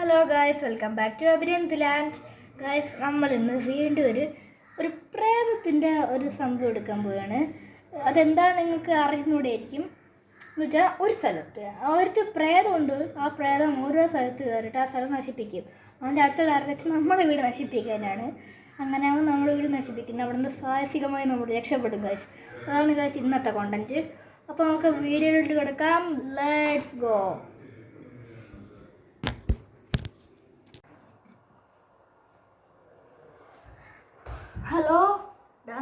Hello guys, welcome back to Abhinand land. Guys, നമ്മൾ ഇന്ന് വീണ്ടും ഒരു പ്രേതത്തിൻ്റെ ഒരു സംഭവം എടുക്കാൻ പോവുകയാണ്. അതെന്താണ് നിങ്ങൾക്ക് അറിഞ്ഞൂടെയായിരിക്കും. എന്ന് വെച്ചാൽ ഒരു സ്ഥലത്ത് ഒരു പ്രേതമുണ്ട്. ആ പ്രേതം ഓരോ സ്ഥലത്ത് കയറിയിട്ട് ആ സ്ഥലം നശിപ്പിക്കും. അവൻ്റെ അടുത്ത ടാർഗറ്റ് നമ്മുടെ വീട് നശിപ്പിക്കാനാണ്. അങ്ങനെ അവൻ നമ്മുടെ വീട് നശിപ്പിക്കുന്നത്. അവിടെ നിന്ന് സാഹസികമായി നമ്മൾ രക്ഷപ്പെടും ഗായ്സ്. അതാണ് ഗായ്സ് ഇന്നത്തെ കോണ്ടൻറ്റ്. അപ്പോൾ നമുക്ക് വീഡിയോയിലോട്ട് കിടക്കാം. Let's go. ഹലോ,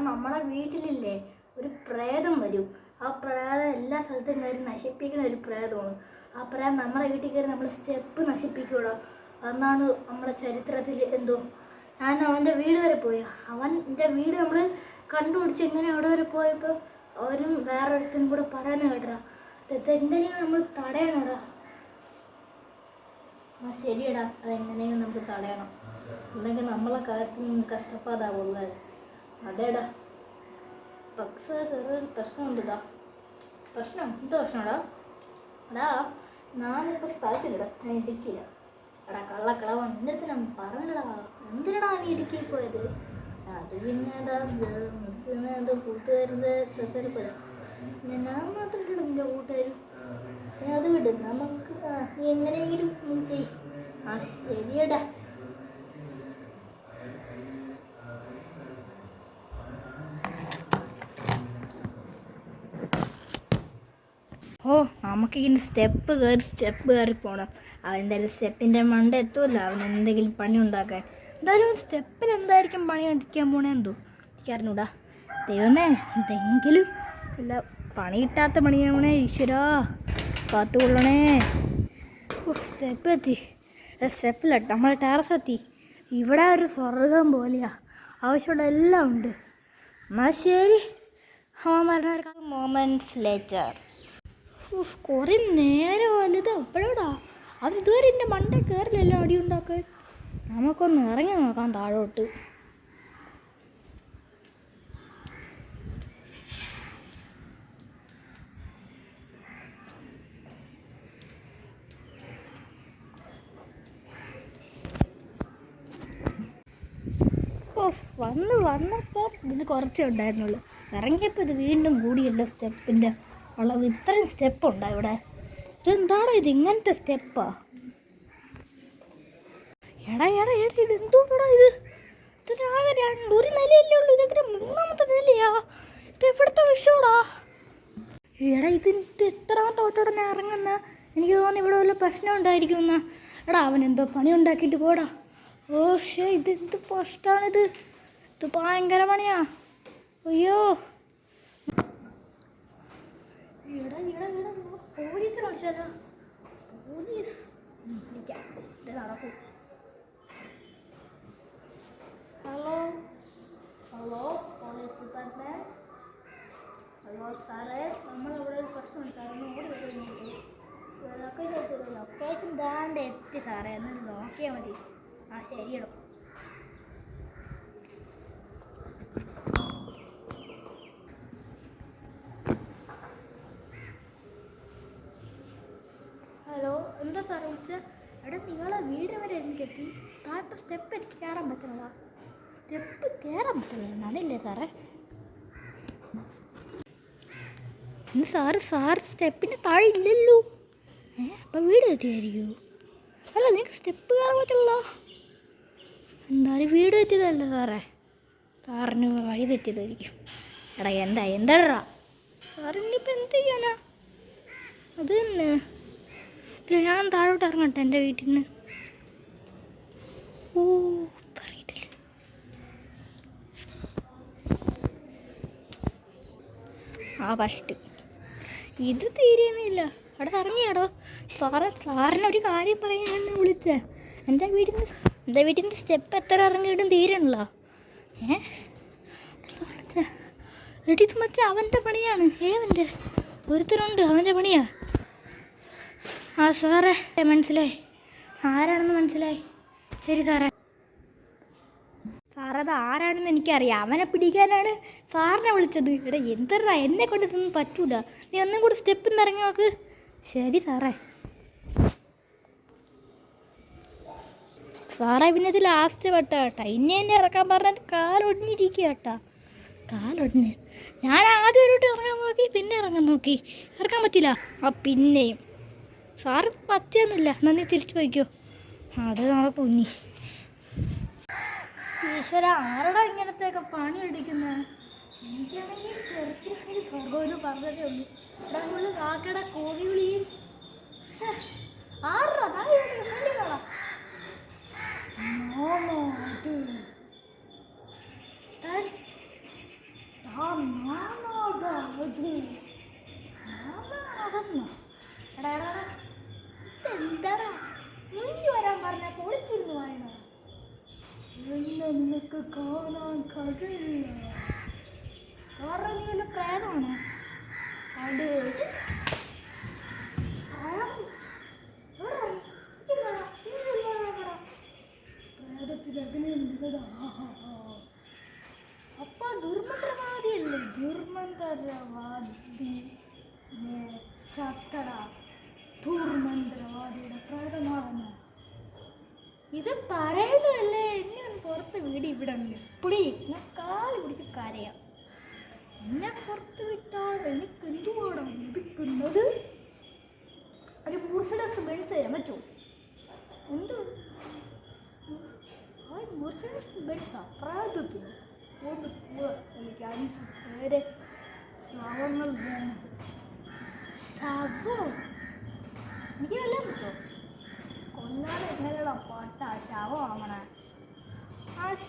നമ്മളെ വീട്ടിലില്ലേ ഒരു പ്രേതം വരും. ആ പ്രേതം എല്ലാ സ്ഥലത്തും കയറി നശിപ്പിക്കുന്ന ഒരു പ്രേതമാണ്. ആ പ്രേതം നമ്മളെ വീട്ടിൽ കയറി നമ്മൾ സ്റ്റെപ്പ് നശിപ്പിക്കൂടോ. അന്നാണ് നമ്മുടെ ചരിത്രത്തിൽ എന്തോ ഞാൻ അവൻ്റെ വീട് വരെ പോയി. അവൻ്റെ വീട് നമ്മൾ കണ്ടുപിടിച്ച് എങ്ങനെ അവിടെ വരെ പോയപ്പോൾ അവരും വേറൊരുത്തനും കൂടെ പറയാൻ കേട്ടടാ, എന്തെങ്കിലും നമ്മൾ തടയണടാ. ആ ശരിയടാ, അതെങ്ങനെയും നമുക്ക് തടയണം, അല്ലെങ്കിൽ നമ്മളെ കാര്യത്തിൽ നിന്ന് കഷ്ടപ്പാടാവുള്ളത്. അതേടാ, പക്ഷേ ചെറിയൊരു പ്രശ്നമുണ്ടാ. പ്രശ്നം എന്ത് പ്രശ്നമാടാ? എടാ, ഞാനിപ്പോൾ സ്ഥലത്തില്ലടാ, ഞാൻ ഇടുക്കിയില്ല. എടാ കള്ളക്കളവൻ, എൻ്റെ അടുത്ത് ഞാൻ പറഞ്ഞടാ, എന്തിനടാ നീ ഇടുക്കിയിൽ പോയത്? അത് പിന്നെടാ എന്തോ കൂട്ടുകാരുടെ സ്ഥലത്തിൽപ്പോയത്. ഞാൻ മാത്രമല്ല എൻ്റെ കൂട്ടുകാരും. അത് വിടും, നമുക്ക് നീ എങ്ങനെയെങ്കിലും ചെയ്യും. ആ ശരിയടാ. ഓ, നമുക്കിങ്ങനെ സ്റ്റെപ്പ് കയറി പോകണം. അവനെന്തായാലും സ്റ്റെപ്പിൻ്റെ മണ്ട എത്തുമല്ലോ, അവൻ എന്തെങ്കിലും പണി ഉണ്ടാക്കാൻ. എന്തായാലും സ്റ്റെപ്പിൽ എന്തായിരിക്കും പണി അടിക്കാൻ പോണേ എന്തോ എനിക്കറിഞ്ഞൂടാ. ദൈവമേ, എന്തെങ്കിലും ഇല്ല പണി കിട്ടാത്ത പണിയാവണേ. ഈശ്വരാ കാത്തുകൊള്ളണേ. സ്റ്റെപ്പിലട്ടോ നമ്മളെ ടെറസ് എത്തി. ഇവിടെ ഒരു സ്വർഗം പോലെയാ, ആവശ്യമുള്ള എല്ലാം ഉണ്ട്. എന്നാൽ ശരി, മൊമെന്റ്സ് ലേറ്റർ. കുറേ നേരം വലുത് അപ്പോഴാ അവൻ ഇതുവരെ എൻ്റെ മണ്ടേ കയറില്ലല്ലോ അടി ഉണ്ടാക്കാൻ. നമുക്കൊന്ന് ഇറങ്ങി നോക്കാം താഴോട്ട്. വന്നപ്പോൾ ഇതിന് കുറച്ചേ ഉണ്ടായിരുന്നുള്ളൂ. ഇറങ്ങിയപ്പോൾ ഇത് വീണ്ടും കൂടിയുണ്ട്. സ്റ്റെപ്പിൻ്റെ അളവ് ഇത്രയും സ്റ്റെപ്പുണ്ടോ ഇവിടെ? ഇതെന്താണ് ഇത് ഇങ്ങനത്തെ സ്റ്റെപ്പാ? എടാ ഇത് എന്തോടാ ഇത്? ഒരു നിലയല്ലേ ഉള്ളൂ, ഇതെങ്ങനെ മൂന്നാമത്തെ നിലയാ? ഇത് എവിടുത്തെ വിഷയടാ? എടാ ഇത് എത്രാമത്തെ ഓട്ടോടെ ഇറങ്ങുന്ന? എനിക്ക് തോന്നുന്നു ഇവിടെ വല്ല പ്രശ്നം ഉണ്ടായിരിക്കും. എടാ അവൻ എന്തോ പണി ഉണ്ടാക്കിയിട്ട് പോടാ. ഓ ഇതെന്ത് പ്രശ്നമാണിത്? ഇത് ഭയങ്കര പണിയാ. അയ്യോ, പോലീസിനെ വിളിച്ചാലോ? പോലീസ് നടക്കും. Hello police department. ഹലോ സാറേ, നമ്മളിവിടെ ഒരു പ്രശ്നം ഉണ്ടായിരുന്നു. ലൊക്കേഷൻ ദാണ്ട് എത്തി സാറേ, എന്ന് നോക്കിയാൽ മതി. ആ ശരിയടോ. ഹലോ, എന്താ സാറേ വിളിച്ചത്? എടാ നിങ്ങളെ വീട് വരെ എനിക്കെത്തി. താഴത്തെ സ്റ്റെപ്പ് എനിക്ക് കയറാൻ പറ്റണതാ. സ്റ്റെപ്പ് കയറാൻ പറ്റില്ല ഞാനില്ലേ സാറേ? ഇന്ന് സാറ് സ്റ്റെപ്പിൻ്റെ താഴെ ഇല്ലല്ലോ. അപ്പം വീട് എത്തിയായിരിക്കുമോ? അല്ല, നിങ്ങൾക്ക് സ്റ്റെപ്പ് കയറാൻ പറ്റില്ലല്ലോ. എന്തായാലും വീട് എത്തിയതല്ലേ സാറേ? സാറിന് വഴി തെറ്റിയതായിരിക്കും. എടാ എന്താടാ സാറിനിപ്പോൾ എന്ത് ചെയ്യാനാ? അത് തന്നെ. ഞാൻ താഴോട്ട് ഇറങ്ങട്ടെ എൻ്റെ വീട്ടിൽ നിന്ന്? ഓ പറയട്ടില്ല. ഫസ്റ്റ് ഇത് തീരെയൊന്നുമില്ല. അവിടെ ഇറങ്ങിയാടോ സാറിനൊരു കാര്യം പറയാനാണ് വിളിച്ചത്. എൻ്റെ വീട്ടിൻ്റെ സ്റ്റെപ്പ് എത്ര ഇറങ്ങിയിട്ടും തീരണല്ലോ. എടി ഇത് മറ്റേ അവൻ്റെ പണിയാണ്. ഏവൻ്റെ ഒരുത്തരുണ്ട്, അവൻ്റെ പണിയാ. ആ സാറേ മനസ്സിലായി, ആരാണെന്ന് മനസ്സിലായി. ശരി സാറേ. സാറത് ആരാണെന്ന് എനിക്കറിയാം. അവനെ പിടിക്കാനാണ് സാറിനെ വിളിച്ചത്. എടാ എന്തരാ, എന്നെ കൊണ്ട് ഇതൊന്നും പറ്റൂല. നീ ഒന്നും കൂടി സ്റ്റെപ്പിൽ നിന്ന് ഇറങ്ങി നോക്ക്. ശരി സാറേ. സാറേ പിന്നെ ഇത് ലാസ്റ്റ് വട്ട കേട്ടാ. ഇനി എന്നെ ഇറക്കാൻ പറഞ്ഞിട്ട് കാലൊടിഞ്ഞിരിക്കുക കേട്ടാ. കാലൊടിഞ്ഞ് ഞാൻ ആദ്യം ഒരു ഇറങ്ങാൻ നോക്കി, പിന്നെ ഇറങ്ങാൻ നോക്കി, ഇറക്കാൻ പറ്റില്ല. പിന്നെയും സാറ് പറ്റിയൊന്നുമില്ല. നന്ദി തിരിച്ചു പോയിക്കോ. അത് നാളെ പൊന്നി. ഈശ്വര, ആരുടെ ഇങ്ങനത്തെയൊക്കെ പണി എടുക്കുന്നത്? എനിക്കാണെങ്കിൽ ചെറുക്കിനാണെങ്കിൽ സ്വർഗമെന്ന് പറഞ്ഞതേ ഉള്ളൂ. ഇവിടെ ഫുള്ള് കാക്കയുടെ കോഴി വിളിയും. ആറാ എന്താടാ മുങ്ങി വരാൻ പറഞ്ഞ പൊളിച്ചിരുന്നു വായന. നിനക്ക് കാണാൻ കഴിയില്ല. കാരണം നീ വല്ല പ്രേതമാണ്. അത് അപ്പൊ ദുർമന്ത്രവാദിയല്ലേ? ദുർമന്ത്രവാദി ചത്തട. ദുർമന്ത്രവാദിയുടെ പ്രേതമാണെന്ന് ഇത് പറയുന്നതല്ലേ? എന്നെ ഒന്ന് പുറത്ത് വീട് ഇവിടെ ഉണ്ട് പ്ലീസ്. ഞാൻ കാല് പിടിച്ച് കരയാം. എന്നെ പുറത്ത് വിട്ടാൽ എനിക്ക് എന്തുവാണ് ലഭിക്കുന്നത്? ഒരു മെർസിഡീസ് ബെൻസ് തരാൻ പറ്റുമോ? എന്തോ മെർസിഡീസ് ബെൻസാ പ്രായത്തിന് ഒന്ന് എനിക്ക് 5 പേരെ ശവങ്ങൾ വേണം. ശവം എനിക്ക് വല്ലതും പറ്റുമോ? കൊല്ലാതെ എങ്ങനെയുള്ള പാട്ട ശവം വാങ്ങണ.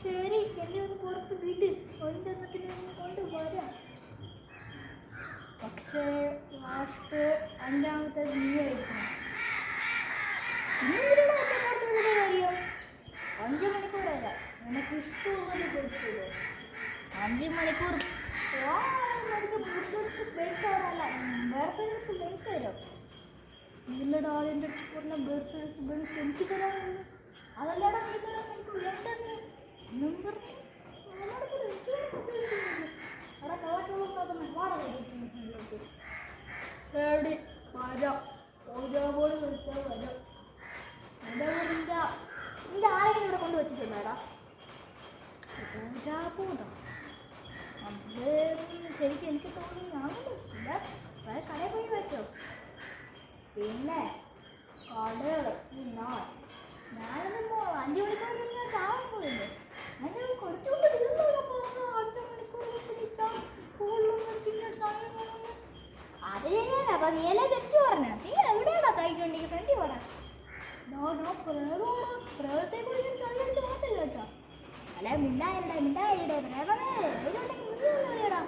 ശരി, എന്നെ ഒന്ന് പുറത്ത് വിട്. ഒരെണ്ണത്തിന് കൊണ്ടുവരാം. പക്ഷേ ലാസ്റ്റ് 5ാമത്തെ നീ കഴിക്കണം. ഇന്നെന്തിനാണ് എന്നെ പുറത്ത് വിടുന്ന കാര്യം? 5 മണിക്കൂർ വരാം. നിനക്ക് ഇഷ്ടമുള്ളത് കഴിച്ചല്ലോ. 5 മണിക്കൂർ ബെൻസ് തരാം. നിങ്ങളുടെ ആളിൻ്റെ പറഞ്ഞ ബെൻസ് എനിക്ക് തരാമെന്ന്. അതല്ലാതെ നീ തരാൻ എനിക്ക് വേണ്ടെന്ന് നമ്പർ റെഡി വരാം. ഓജാപോട് വിളിച്ചാൽ വരാം. നിന്റെ ആരെങ്കിലും ഇവിടെ കൊണ്ട് വെച്ചിട്ടുണ്ടാടാ? ഓജാപോടാ. അത് ശരിക്കും എനിക്ക് തോന്നി ഞാനില്ല. കടയിൽ പോയി വെച്ചോ. പിന്നെ കടകൾ ഞാനൊന്നും 5 മണിക്കൂർ ഞാൻ ചാവാൻ പോയില്ലേ? ഞാൻ കുറച്ചുകൊണ്ട് 5 മണിക്കൂർ അത് ശരിയാണ്. അപ്പൊ നീ എല്ലാം തെറ്റി പറഞ്ഞ. നീ എവിടെയാണോ തയ്ക്കൊണ്ടെങ്കിൽ ഫ്രണ്ടി പോടാ. പ്രേതത്തെ കൂടി തള്ളിട്ട് പോകത്തില്ല കേട്ടോ. അല്ല മിണ്ടായിരടെ പ്രേതമേ അതിലുണ്ടെങ്കിൽ മുന്നിടാ.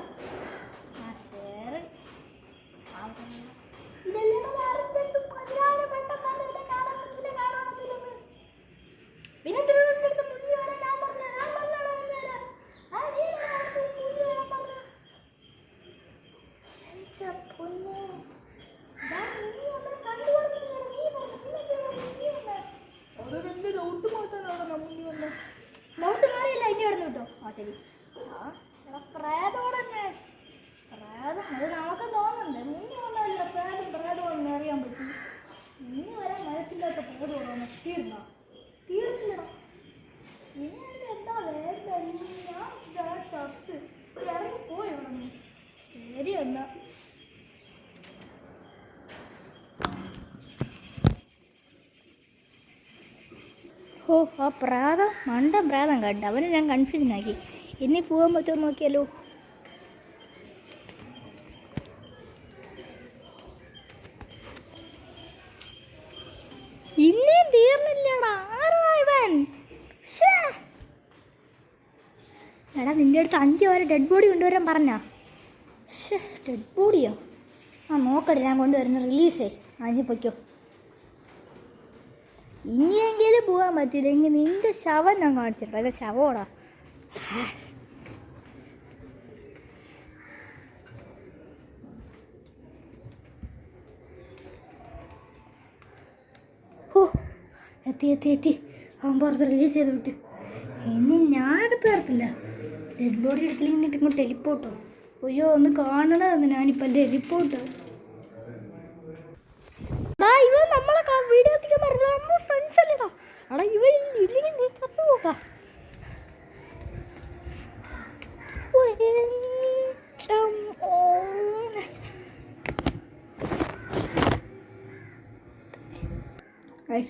ശേറ് ഇതെല്ലാം പിന്നെ തിരുവനന്തപുരത്ത് മുന്നിൽ വരാൻ ഞാൻ പറഞ്ഞു. ലൗട്ട് മാറിയില്ല. ഇനി കിടന്നു കിട്ടോ. ശരി. പ്രേതോടന്നെ പ്രേതം അത് നമുക്ക് തോന്നുന്നുണ്ട്. മുന്നിൽ വന്നല്ല പ്രേതോടെന്ന് അറിയാൻ പറ്റും. ഇനി വരാൻ മനസ്സില്ലാത്ത പ്രേതോടാണ്. തീർന്നില്ലടാ. ഇനി എന്താ വേണ്ട? ഞാൻ ചത്ത് ഇറങ്ങിപ്പോയി ഇവിടെ നിന്ന്. ശരി എന്നാ. ഓ, ആ പ്രാതം മണ്ടൻ പ്രാതം കണ്ട. അവനെ ഞാൻ കൺഫ്യൂഷനാക്കി. ഇനി പോകാൻ പറ്റുമോ നോക്കിയാലോ. ഇനിയും തീർന്നില്ലടാ. ആരാ എടാ, നിൻ്റെ അടുത്ത് 5 വരെ ഡെഡ് ബോഡി കൊണ്ടുവരാൻ പറഞ്ഞാ? ഡെഡ് ബോഡിയോ? നോക്കട്ടെ, ഞാൻ കൊണ്ടുവരുന്ന റിലീസേ. അതിന് പൊയ്ക്കോ. ഇനിയെങ്കിലും പോകാൻ പറ്റില്ലെങ്കിൽ നിൻ്റെ ശവം ഞാൻ കാണിച്ചിട്ടോ. അല്ല ശവോടാ. ഓ, എത്തി. അവൻ പുറത്ത് റിലീസ് ചെയ്ത് വിട്ട്. ഇനി ഞാനെടുത്ത് തരത്തില്ല. ഡെഡ് ബോഡി എടുത്തില്ലെങ്കിൽ ഇങ്ങോട്ട് ടെലിപ്പോട്ടോ. അയ്യോ, ഒന്ന് കാണണമെന്ന് ഞാനിപ്പോൾ ടെലിപ്പോട്ട്. ഇവൻ നമ്മളെ വീഡിയോ എത്തിക്കാൻ പറഞ്ഞത് നമ്മുടെ ഫ്രണ്ട്സ് അല്ലേടാ. എടാ, ഇല്ലെങ്കിൽ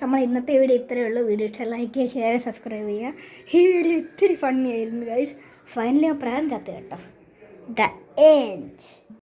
നമ്മൾ ഇന്നത്തെ വീഡിയോ ഇത്രയേ ഉള്ളൂ. വീഡിയോ ഇഷ്ടം ലൈക്ക് ചെയ്യുക, ഷെയർ ചെയ്യുക, സബ്സ്ക്രൈബ് ചെയ്യുക. ഈ വീഡിയോ ഇത്തിരി ഫണ്ണി ആയിരുന്നു ഗൈസ്. ഫൈനലി ഞാൻ പ്രായം ചത്ത് കേട്ടോ. The end.